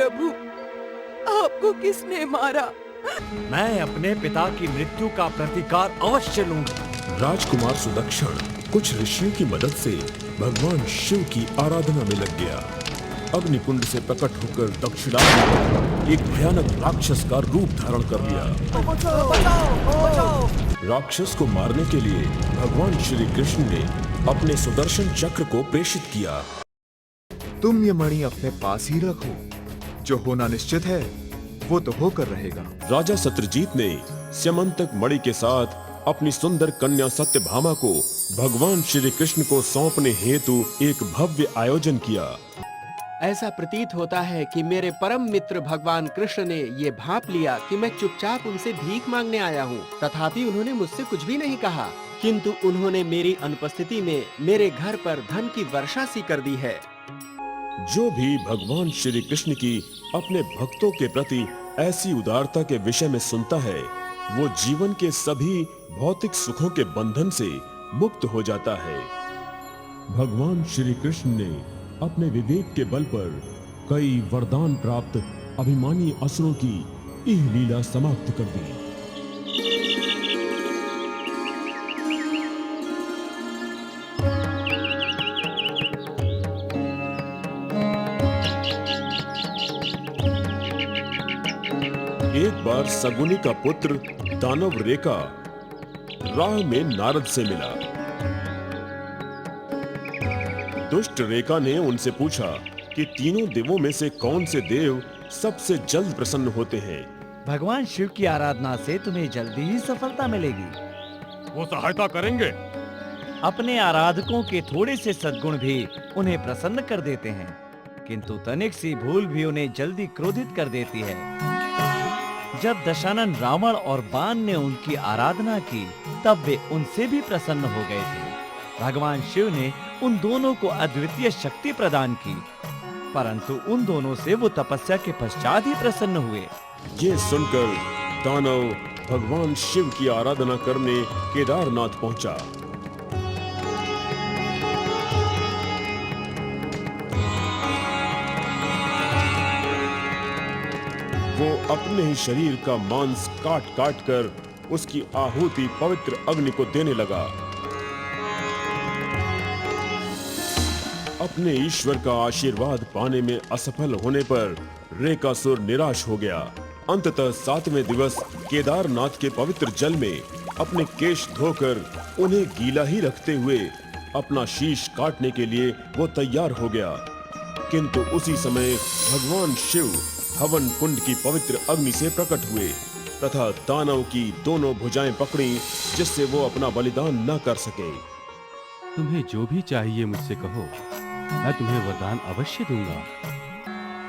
प्रभु, आपको किसने मारा? मैं अपने पिता की मृत्यु का प्रतिकार अवश्य लूंगा। राजकुमार सुदक्षण कुछ ऋषियों की मदद से भगवान शिव की आराधना में लग गया। अग्निकुंड से प्रकट होकर दक्षिणावर्त एक भयानक राक्षस का रूप धारण कर लिया। राक्षस को मारने के लिए भगवान श्री कृष्ण ने अपने सुदर्शन चक्र को प्रेषित किया। तुम ये मणि अपने पास ही रखो, जो होना निश्चित है वो तो होकर रहेगा। राजा सत्यजीत ने स्यमंतक मणि के साथ अपनी सुंदर कन्या सत्यभामा को भगवान श्री कृष्ण को सौंपने हेतु एक भव्य आयोजन किया। ऐसा प्रतीत होता है कि मेरे परम मित्र भगवान कृष्ण ने ये भांप लिया कि मैं चुपचाप उनसे भीख मांगने आया हूँ। तथापि उन्होंने मुझसे कुछ भी नहीं कहा, किंतु उन्होंने मेरी अनुपस्थिति में मेरे घर पर धन की वर्षा सी कर दी है। जो भी भगवान श्री कृष्ण की अपने भक्तों के प्रति ऐसी उदारता के विषय में सुनता है, वो जीवन के सभी भौतिक सुखों के बंधन से मुक्त हो जाता है। भगवान श्री कृष्ण ने अपने विवेक के बल पर कई वरदान प्राप्त अभिमानी असुरों की यह लीला समाप्त कर दी। एक बार सगुनी का पुत्र दानव रेका राह में नारद से मिला। दुष्ट रेका ने उनसे पूछा कि तीनों देवों में से कौन से देव सबसे जल्द प्रसन्न होते हैं। भगवान शिव की आराधना से तुम्हें जल्दी ही सफलता मिलेगी। वो सहायता करेंगे। अपने आराधकों के थोड़े से सद्गुण भी उन्हें प्रसन्न कर देते हैं, किंतु तनिक सी भूल भी उन्हें जल्दी क्रोधित कर देती है। जब दशानन रावण और बाण ने उनकी आराधना की, तब वे उनसे भी प्रसन्न हो गए थे। भगवान शिव ने उन दोनों को अद्वितीय शक्ति प्रदान की, परंतु उन दोनों से वो तपस्या के पश्चात ही प्रसन्न हुए। ये सुनकर दानव भगवान शिव की आराधना करने केदारनाथ पहुंचा। वो अपने ही शरीर का मांस काट काट कर उसकी आहुति पवित्र अग्नि को देने लगा। अपने ईश्वर का आशीर्वाद पाने में असफल होने पर रेकासुर निराश हो गया। अंततः 7वें दिवस केदारनाथ के पवित्र जल में अपने केश धोकर उन्हें गीला ही रखते हुए अपना शीश काटने के लिए वो तैयार हो गया। किंतु उसी समय भगवान शिव हवन कुंड की पवित्र अग्नि से प्रकट हुए तथा दानव की दोनों भुजाएं पकड़ी, जिससे वो अपना बलिदान न कर सके। तुम्हें जो भी चाहिए मुझसे कहो, मैं तुम्हें वरदान अवश्य दूंगा।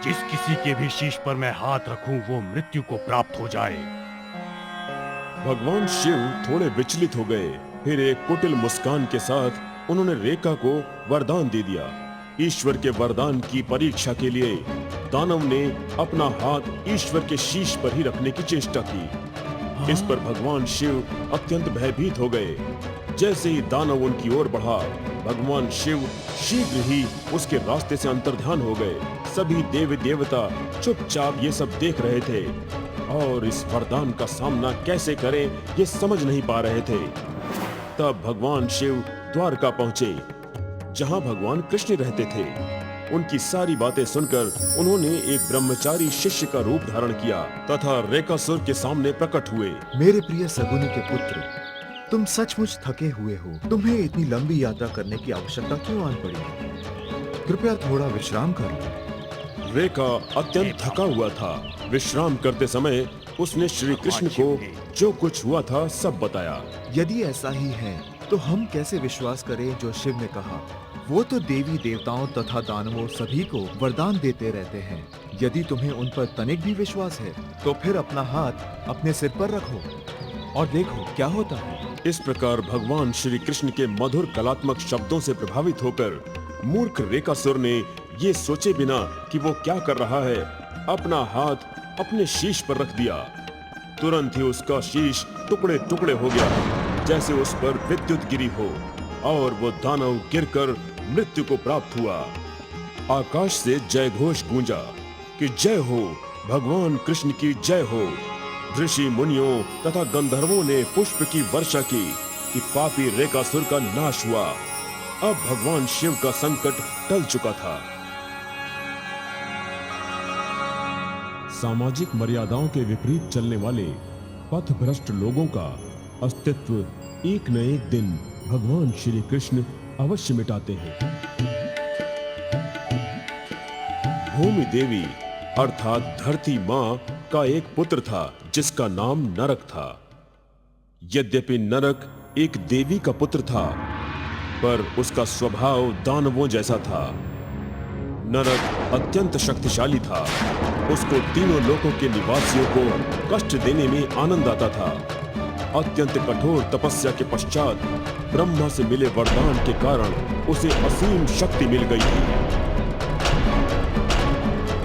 जिस किसी के भी शीश पर मैं हाथ रखूं, वो मृत्यु को प्राप्त हो जाए। भगवान शिव थोड़े विचलित हो गए। फिर एक कुटिल मुस्कान के साथ उन्होंने रेखा को वरदान दे दिया। ईश्वर के वरदान की परीक्षा के लिए दानव ने अपना हाथ ईश्वर के शीश पर ही रखने की चेष्टा की। इस पर भगवान शिव अत्यंत भयभीत हो गए। जैसे ही दानव उनकी ओर बढ़ा, भगवान शिव शीघ्र ही उसके रास्ते से अंतर्ध्यान हो गए। सभी देवी देवता चुपचाप ये सब देख रहे थे और इस वरदान का सामना कैसे करें ये समझ नहीं पा रहे थे। तब भगवान शिव द्वारका पहुंचे, जहां भगवान कृष्ण रहते थे। उनकी सारी बातें सुनकर उन्होंने एक ब्रह्मचारी शिष्य का रूप धारण किया तथा रेकासुर के सामने प्रकट हुए। मेरे प्रिय सगुनी के पुत्र, तुम सचमुच थके हुए हो। तुम्हें इतनी लंबी यात्रा करने की आवश्यकता क्यों आन पड़ी? कृपया थोड़ा विश्राम कर लो। रेका अत्यंत थका हुआ था। विश्राम करते समय उसने श्री कृष्ण को जो कुछ हुआ था सब बताया। यदि ऐसा ही है तो हम कैसे विश्वास करें जो शिव ने कहा? वो तो देवी देवताओं तथा दानवों सभी को वरदान देते रहते हैं। यदि तुम्हें उन पर तनिक भी विश्वास है तो फिर अपना हाथ अपने सिर पर रखो और देखो क्या होता है। इस प्रकार भगवान श्री कृष्ण के मधुर कलात्मक शब्दों से प्रभावित होकर मूर्ख रेकासुर ने ये सोचे बिना कि वो क्या कर रहा है, अपना हाथ अपने शीश पर रख दिया। तुरंत ही उसका शीश टुकड़े टुकड़े हो गया, जैसे उस पर विद्युत गिरी हो, और वो दानव गिरकर मृत्यु को प्राप्त हुआ। आकाश से जय घोष गूंजा, कि जय हो, भगवान कृष्ण की जय हो। ऋषि मुनियों तथा गंधर्वों ने पुष्प की वर्षा की कि पापी रेकासुर का नाश हुआ। अब भगवान शिव का संकट टल चुका था। सामाजिक मर्यादाओं के विपरीत चलने वाले पथभ्रष्ट लोगों का अस्तित्व एक न एक दिन भगवान श्री कृष्ण अवश्य मिटाते हैं। भूमि देवी अर्थात धरती मां का एक पुत्र था जिसका नाम नरक था। यद्यपि नरक एक देवी का पुत्र था, पर उसका स्वभाव दानवों जैसा था। नरक अत्यंत शक्तिशाली था। उसको तीनों लोकों के निवासियों को कष्ट देने में आनंद आता था। अत्यंत कठोर तपस्या के पश्चात ब्रह्मा से मिले वरदान के कारण उसे असीम शक्ति मिल गई थी।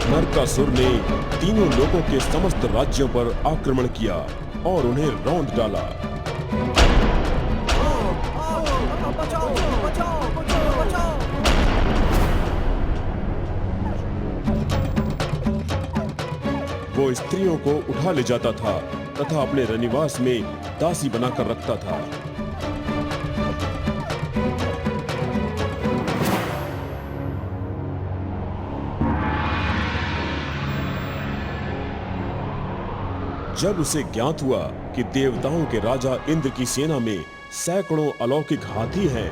नरकासुर ने तीनों लोकों के समस्त राज्यों पर आक्रमण किया और उन्हें रौंद डाला। वो स्त्रियों को उठा ले जाता था तथा अपने रनिवास में दासी बनाकर रखता था। जब उसे ज्ञात हुआ कि देवताओं के राजा इंद्र की सेना में सैकड़ों अलौकिक हाथी हैं,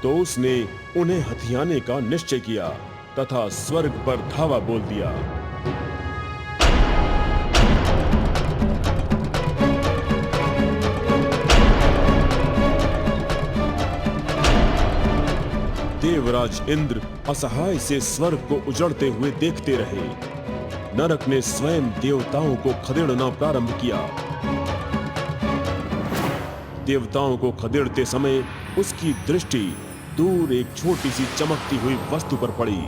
तो उसने उन्हें हथियाने का निश्चय किया तथा स्वर्ग पर धावा बोल दिया। देवराज इंद्र असहाय से स्वर्ग को उजड़ते हुए देखते रहे। नरक ने स्वयं देवताओं को खदेड़ना प्रारंभ किया। देवताओं को खदेड़ते समय उसकी दृष्टि दूर एक छोटी सी चमकती हुई वस्तु पर पड़ी।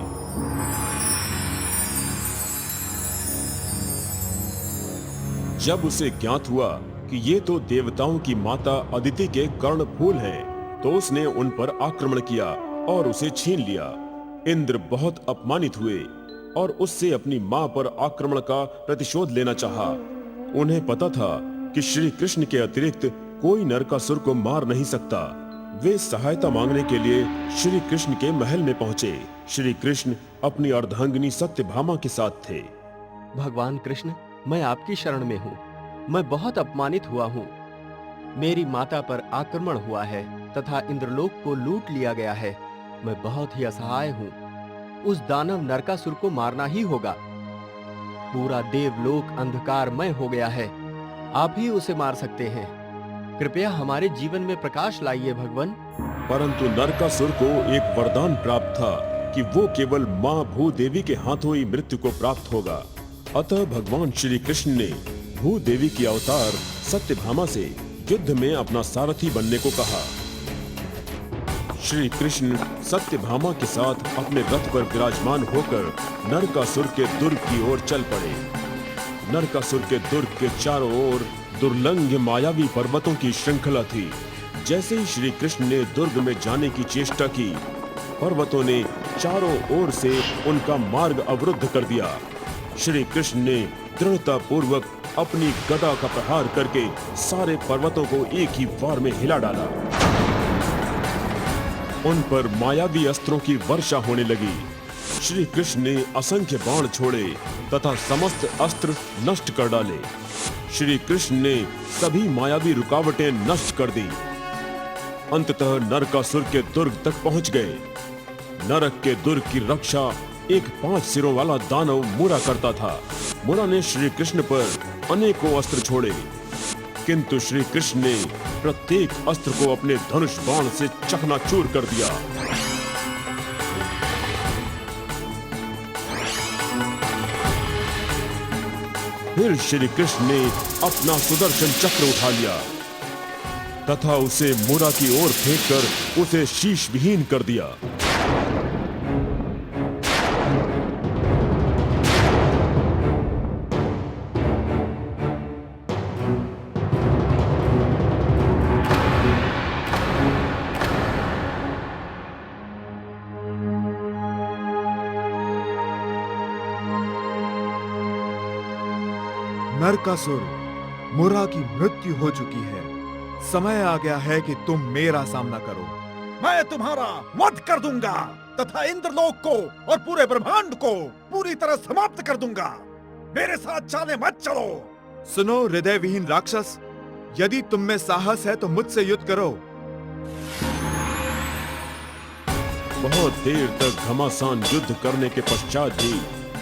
जब उसे ज्ञात हुआ कि ये तो देवताओं की माता अदिति के कर्णफूल हैं, तो उसने उन पर आक्रमण किया और उसे छीन लिया। इंद्र बहुत अपमानित हुए और उससे अपनी मां पर आक्रमण का प्रतिशोध लेना चाहा। उन्हें पता था कि श्री कृष्ण के अतिरिक्त कोई नरकासुर को मार नहीं सकता। वे सहायता मांगने के लिए श्री कृष्ण के महल में पहुंचे। श्री कृष्ण अपनी अर्धांगिनी सत्यभामा के साथ थे। भगवान कृष्ण, मैं आपकी शरण में हूँ। मैं बहुत अपमानित हुआ हूँ। मेरी माता पर आक्रमण हुआ है तथा इंद्रलोक को लूट लिया गया है। मैं बहुत ही असहाय हूँ। उस दानव नरकासुर को मारना ही होगा। पूरा देवलोक अंधकारमय हो गया है। आप ही उसे मार सकते हैं। कृपया हमारे जीवन में प्रकाश लाइए भगवान। परंतु नरकासुर को एक वरदान प्राप्त था कि वो केवल मां भूदेवी के हाथों ही मृत्यु को प्राप्त होगा। अतः भगवान श्री कृष्ण ने भूदेवी की अवतार सत्यभामा से युद्ध में अपना सारथी बनने को कहा। श्री कृष्ण सत्यभामा के साथ अपने रथ पर विराजमान होकर नरकासुर के दुर्ग की ओर चल पड़े। नरकासुर के दुर्ग के चारों ओर दुर्लंघ मायावी पर्वतों की श्रृंखला थी। जैसे ही श्री कृष्ण ने दुर्ग में जाने की चेष्टा की, पर्वतों ने चारों ओर से उनका मार्ग अवरुद्ध कर दिया। श्री कृष्ण ने दृढ़ता पूर्वक अपनी गदा का प्रहार करके सारे पर्वतों को एक ही वार में हिला डाला। उन पर मायावी अस्त्रों की वर्षा होने लगी। श्री कृष्ण ने असंख्य बाण छोड़े तथा समस्त अस्त्र नष्ट कर डाले। श्री कृष्ण ने सभी मायावी रुकावटें नष्ट कर दी। अंततः नरकासुर के दुर्ग तक पहुंच गए। नरक के दुर्ग की रक्षा एक 5 सिरों वाला दानव मुरा करता था। मुरा ने श्री कृष्ण पर अनेकों अस्त्र छोड़े, किंतु श्री कृष्ण ने प्रत्येक अस्त्र को अपने धनुष बाण से चकनाचूर कर दिया। फिर श्री कृष्ण ने अपना सुदर्शन चक्र उठा लिया तथा उसे मुरा की ओर फेंककर उसे शीश विहीन कर दिया। नरकासुर, मुरा की मृत्यु हो चुकी है। समय आ गया है कि तुम मेरा सामना करो। मैं तुम्हारा वध कर दूंगा तथा इंद्रलोक को और पूरे ब्रह्मांड को पूरी तरह समाप्त कर दूंगा। मेरे साथ चाले मत चलो। सुनो हृदय विहीन राक्षस, यदि तुम में साहस है तो मुझसे युद्ध करो। बहुत देर तक घमासान युद्ध करने के पश्चात भी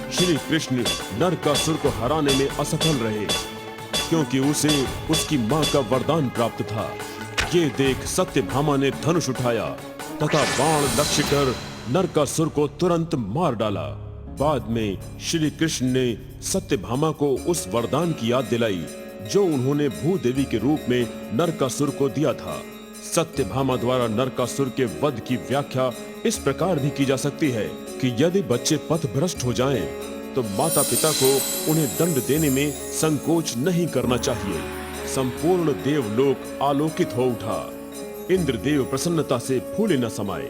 श्री कृष्ण नरकासुर को हराने में असफल रहे, क्योंकि उसे उसकी मां का वरदान प्राप्त था। ये देख सत्यभामा ने धनुष उठाया तथा बाण लक्ष्य कर नरकासुर को तुरंत मार डाला। बाद में श्री कृष्ण ने सत्यभामा को उस वरदान की याद दिलाई जो उन्होंने भूदेवी के रूप में नरकासुर को दिया था। सत्यभामा द्वारा नरकासुर के वध की व्याख्या इस प्रकार भी की जा सकती है कि यदि बच्चे पथभ्रष्ट हो जाएं, तो माता पिता को उन्हें दंड देने में संकोच नहीं करना चाहिए। संपूर्ण देवलोक आलोकित हो उठा। इंद्रदेव प्रसन्नता से फूले न समाये।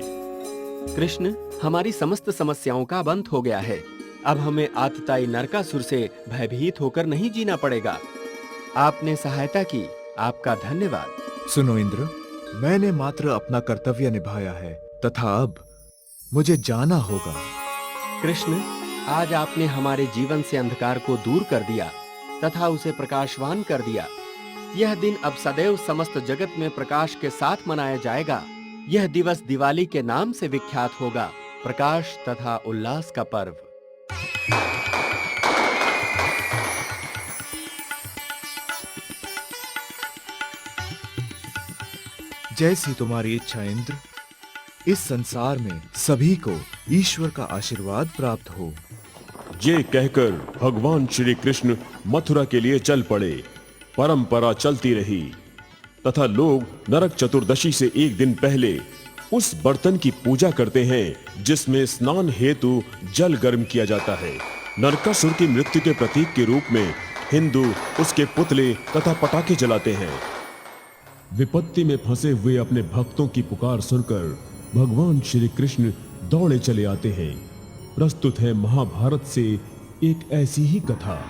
कृष्ण, हमारी समस्त समस्याओं का अंत हो गया है। अब हमें आतताई नरकासुर से भयभीत होकर नहीं जीना पड़ेगा। आपने सहायता की, आपका धन्यवाद। सुनो इंद्र, मैंने मात्र अपना कर्तव्य निभाया है तथा अब मुझे जाना होगा। कृष्ण, आज आपने हमारे जीवन से अंधकार को दूर कर दिया तथा उसे प्रकाशवान कर दिया। यह दिन अब सदैव समस्त जगत में प्रकाश के साथ मनाया जाएगा। यह दिवस दिवाली के नाम से विख्यात होगा, प्रकाश तथा उल्लास का पर्व। जैसी तुम्हारी इच्छा इंद्र। इस संसार में सभी को ईश्वर का आशीर्वाद प्राप्त हो। ये कहकर भगवान श्री कृष्ण मथुरा के लिए चल पड़े। परंपरा चलती रही तथा लोग नरक चतुर्दशी से एक दिन पहले उस बर्तन की पूजा करते हैं जिसमें स्नान हेतु जल गर्म किया जाता है। नरकासुर की मृत्यु के प्रतीक के रूप में हिंदू उसके पुतले तथा पटाखे जलाते हैं। विपत्ति में फंसे हुए अपने भक्तों की पुकार सुनकर भगवान श्री कृष्ण दौड़े चले आते हैं। प्रस्तुत है महाभारत से एक ऐसी ही कथा।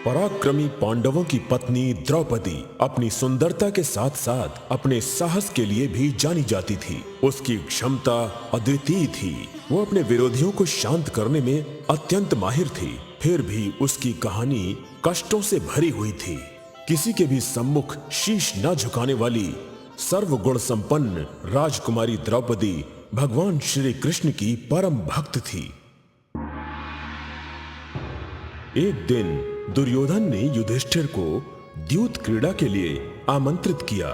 पराक्रमी पांडवों की पत्नी द्रौपदी अपनी सुंदरता के साथ साथ अपने साहस के लिए भी जानी जाती थी। उसकी क्षमता अद्वितीय थी। वो अपने विरोधियों को शांत करने में अत्यंत माहिर थी। फिर भी उसकी कहानी कष्टों से भरी हुई थी। किसी के भी सम्मुख शीश न झुकाने वाली सर्वगुण संपन्न राजकुमारी द्रौपदी भगवान श्री कृष्ण की परम भक्त थी। एक दिन दुर्योधन ने युधिष्ठिर को द्यूत क्रीड़ा के लिए आमंत्रित किया।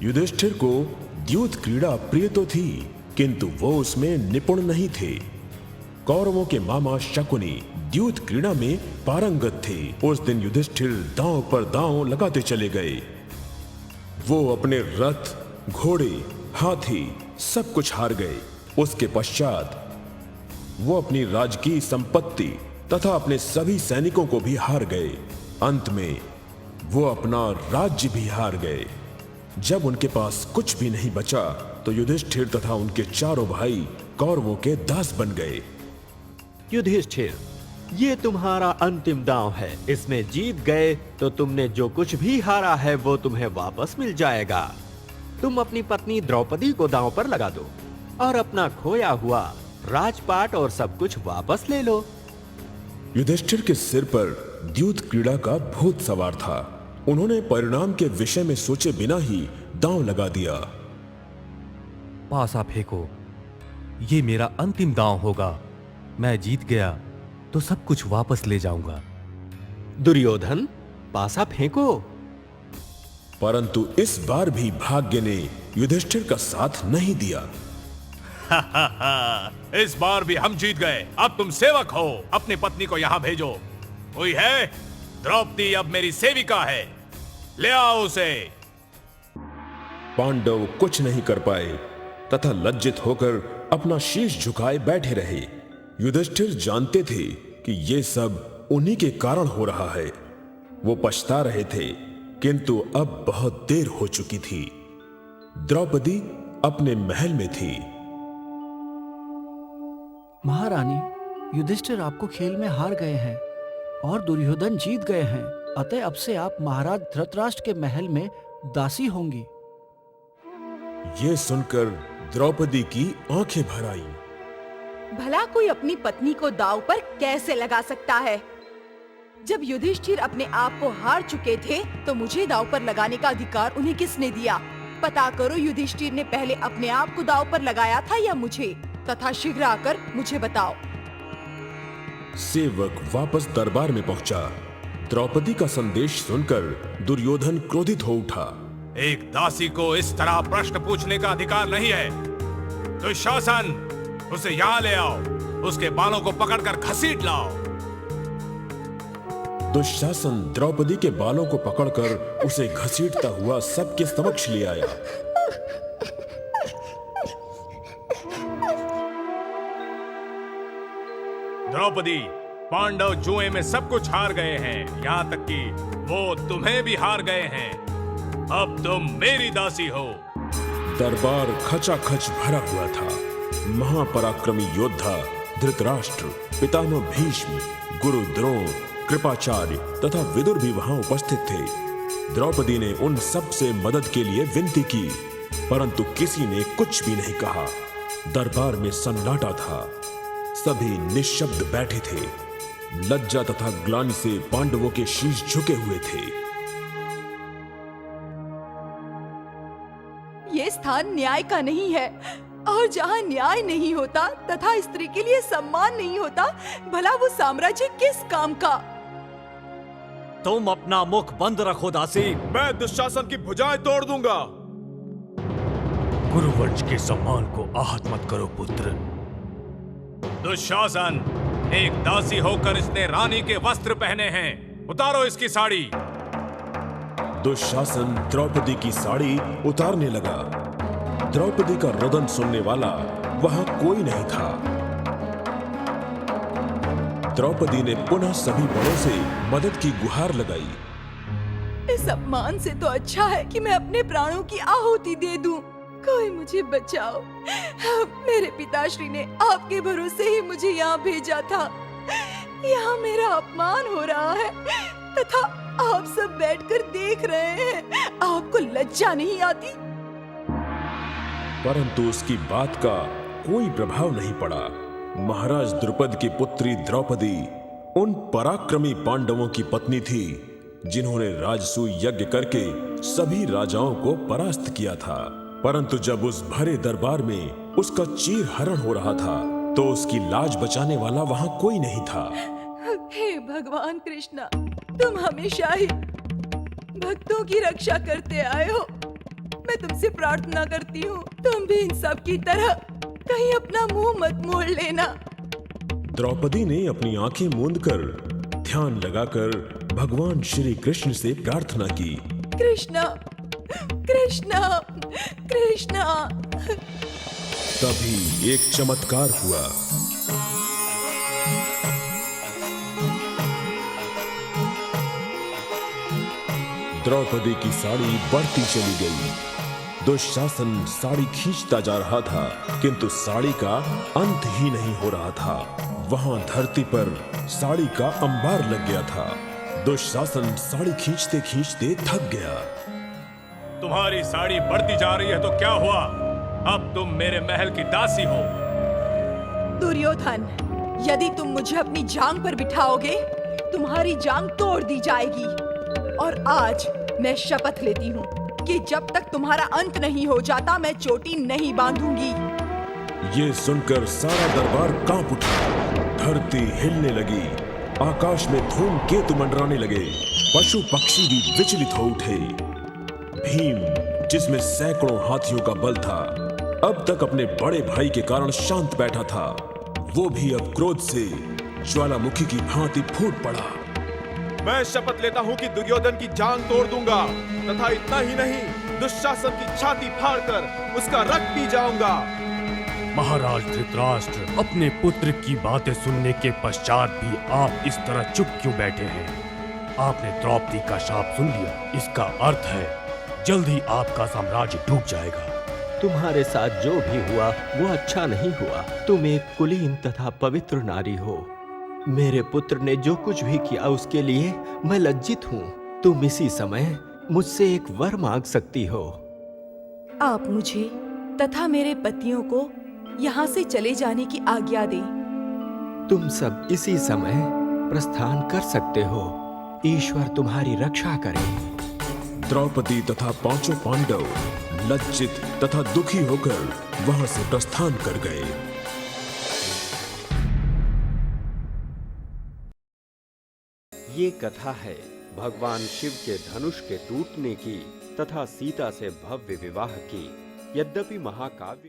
युधिष्ठिर को द्यूत क्रीड़ा प्रिय तो थी, किंतु वो उसमें निपुण नहीं थे। कौरवों के मामा शकुनी द्यूत क्रीड़ा में पारंगत थे। उस दिन युधिष्ठिर दांव पर दांव लगाते चले गए। वो अपने रथ, घोड़े, हाथी सब कुछ हार गए। उसके पश्चात वो अपनी राजकीय संपत्ति तथा अपने सभी सैनिकों को भी हार गए। अंत में वो अपना राज्य भी हार गए। जब उनके पास कुछ भी नहीं बचा तो युधिष्ठिर तथा उनके चारों भाई कौरवों के दास बन गए। युधिष्ठिर, ये तुम्हारा अंतिम दांव है। इसमें जीत गए तो तुमने जो कुछ भी हारा है वो तुम्हें वापस मिल जाएगा। तुम अपनी पत्नी द्रौपदी को दांव पर लगा दो और अपना खोया हुआ राजपाट और सब कुछ वापस ले लो। युधिष्ठिर के सिर पर द्यूत क्रीड़ा का भूत सवार था। उन्होंने परिणाम के विषय में सोचे बिना ही दांव लगा दिया। पासा फेंको, ये मेरा अंतिम दांव होगा। मैं जीत गया तो सब कुछ वापस ले जाऊंगा। दुर्योधन, पासा फेंको। परंतु इस बार भी भाग्य ने युधिष्ठिर का साथ नहीं दिया। इस बार भी हम जीत गए। अब तुम सेवक हो, अपनी पत्नी को यहाँ भेजो। कोई है? द्रौपदी अब मेरी सेविका है। ले आओ उसे। पांडव कुछ नहीं कर पाए तथा लज्जित होकर अपना शीश झुकाए बैठे रहे। युधिष्ठिर जानते थे कि ये सब उन्हीं के कारण हो रहा है। वो पछता रहे थे, किंतु अब बहुत देर हो चुकी थी। द्रौपदी अपने महल में थी। महारानी, युधिष्ठिर आपको खेल में हार गए हैं और दुर्योधन जीत गए हैं। अतः अब से आप महाराज धृतराष्ट्र के महल में दासी होंगी। ये सुनकर द्रौपदी की आंखें भर आईं। भला कोई अपनी पत्नी को दांव पर कैसे लगा सकता है? जब युधिष्ठिर अपने आप को हार चुके थे तो मुझे दांव पर लगाने का अधिकार उन्हें किसने दिया? पता करो, युधिष्ठिर ने पहले अपने आप को दांव पर लगाया था या मुझे? तथा शीघ्र आकर मुझे बताओ। सेवक वापस दरबार में पहुंचा। द्रौपदी का संदेश सुनकर दुर्योधन क्रोधित हो उठा। एक दासी को इस तरह प्रश्न पूछने का अधिकार नहीं है। दुशासन, उसे यहाँ ले आओ, उसके बालों को पकड़कर घसीट लाओ। दुशासन द्रौपदी के बालों को पकड़कर उसे घसीटता हुआ सबके समक्ष ले आया। द्रौपदी, पांडव जुए में सब कुछ हार गए हैं, यहाँ तक कि वो तुम्हें भी हार गए हैं। अब तुम मेरी दासी हो। दरबार खचाखच भरा हुआ था। महापराक्रमी योद्धा धृतराष्ट्र, पितामह भीष्म, गुरु द्रोण, कृपाचार्य तथा विदुर भी वहां उपस्थित थे। द्रौपदी ने उन सब से मदद के लिए विनती की, परंतु किसी ने कुछ भी नहीं कहा। दरबार में सन्नाटा था। सभी निश्शब्द बैठे थे। लज्जा तथा ग्लानि से पांडवों के शीश झुके हुए थे। ये स्थान न्याय का नहीं है, और जहाँ न्याय नहीं होता तथा स्त्री के लिए सम्मान नहीं होता, भला वो साम्राज्य किस काम का? तुम अपना मुख बंद रखो दासी। मैं दुशासन की भुजाएं तोड़ दूंगा। गुरुवंश के सम्मान को आहत मत करो पुत्र। दुशासन, एक दासी होकर इसने रानी के वस्त्र पहने हैं, उतारो इसकी साड़ी। दुशासन द्रौपदी की साड़ी उतारने लगा। द्रौपदी का रुदन सुनने वाला वहां कोई नहीं था। द्रौपदी ने पुनः सभी बड़ों से मदद की गुहार लगाई। इस अपमान से तो अच्छा है कि मैं अपने प्राणों की आहुति दे दूं। कोई मुझे बचाओ। मेरे पिताश्री ने आपके भरोसे ही मुझे यहाँ भेजा था। यहाँ मेरा अपमान हो रहा है तथा आप सब बैठकर देख रहे हैं। आपको लज्जा नहीं आती? परंतु उसकी बात का कोई प्रभाव नहीं पड़ा। महाराज द्रुपद की पुत्री द्रौपदी उन पराक्रमी पांडवों की पत्नी थी जिन्होंने राजसूय यज्ञ करके सभी राजाओं को परास्त किया था। परंतु जब उस भरे दरबार में उसका चीर हरण हो रहा था तो उसकी लाज बचाने वाला वहां कोई नहीं था। हे भगवान कृष्णा, तुम हमेशा ही भक्तों की रक्षा करते आए हो। मैं तुमसे प्रार्थना करती हूँ, तुम भी इन सब की तरह कहीं अपना मुंह मत मोड़ लेना। द्रौपदी ने अपनी आंखें मूंदकर ध्यान लगाकर भगवान श्री कृष्ण से प्रार्थना की। कृष्णा, कृष्णा, कृष्णा। तभी एक चमत्कार हुआ। द्रौपदी की साड़ी बढ़ती चली गई। दुशासन साड़ी खींचता जा रहा था, किंतु साड़ी का अंत ही नहीं हो रहा था। वहां धरती पर साड़ी का अंबार लग गया था। दुशासन साड़ी खींचते खींचते थक गया। तुम्हारी साड़ी बढ़ती जा रही है तो क्या हुआ? अब तुम मेरे महल की दासी हो। दुर्योधन, यदि तुम मुझे अपनी जांग पर बिठाओगे, तुम्हारी जांग तोड़ दी जाएगी। और आज मैं शपथ लेती हूँ कि जब तक तुम्हारा अंत नहीं हो जाता, मैं चोटी नहीं बांधूंगी। ये सुनकर सारा दरबार कांप उठा। धरती हिलने लगी। आकाश में धूमकेतु मंडराने लगे। पशु पक्षी भी विचलित हो उठे। भीम, जिसमें सैकड़ों हाथियों का बल था, अब तक अपने बड़े भाई के कारण शांत बैठा था, वो भी अब क्रोध से ज्वालामुखी की भांति फूट पड़ा। मैं शपथ लेता हूँ कि दुर्योधन की जांग तोड़ दूंगा, तथा इतना ही नहीं, दुशासन की छाती फाड़कर उसका रक्त पी जाऊंगा। महाराज धृतराष्ट्र, अपने पुत्र की बातें सुनने के पश्चात भी आप इस तरह चुप क्यों बैठे हैं? आपने द्रौपदी का शाप सुन लिया, इसका अर्थ है जल्दी आपका साम्राज्य डूब जाएगा। तुम्हारे साथ जो भी हुआ वो अच्छा नहीं हुआ। तुम एक कुलीन तथा पवित्र नारी हो। मेरे पुत्र ने जो कुछ भी किया उसके लिए मैं लज्जित हूँ। तुम इसी समय मुझसे एक वर मांग सकती हो। आप मुझे तथा मेरे पतियों को यहाँ से चले जाने की आज्ञा दें। तुम सब इसी समय प्रस्थान कर सकते हो। ईश्वर तुम्हारी रक्षा करे। द्रौपदी तथा पांचों पांडव लज्जित तथा दुखी होकर वहां से प्रस्थान कर गए। ये कथा है भगवान शिव के धनुष के टूटने की तथा सीता से भव्य विवाह की। यद्यपि महाकाव्य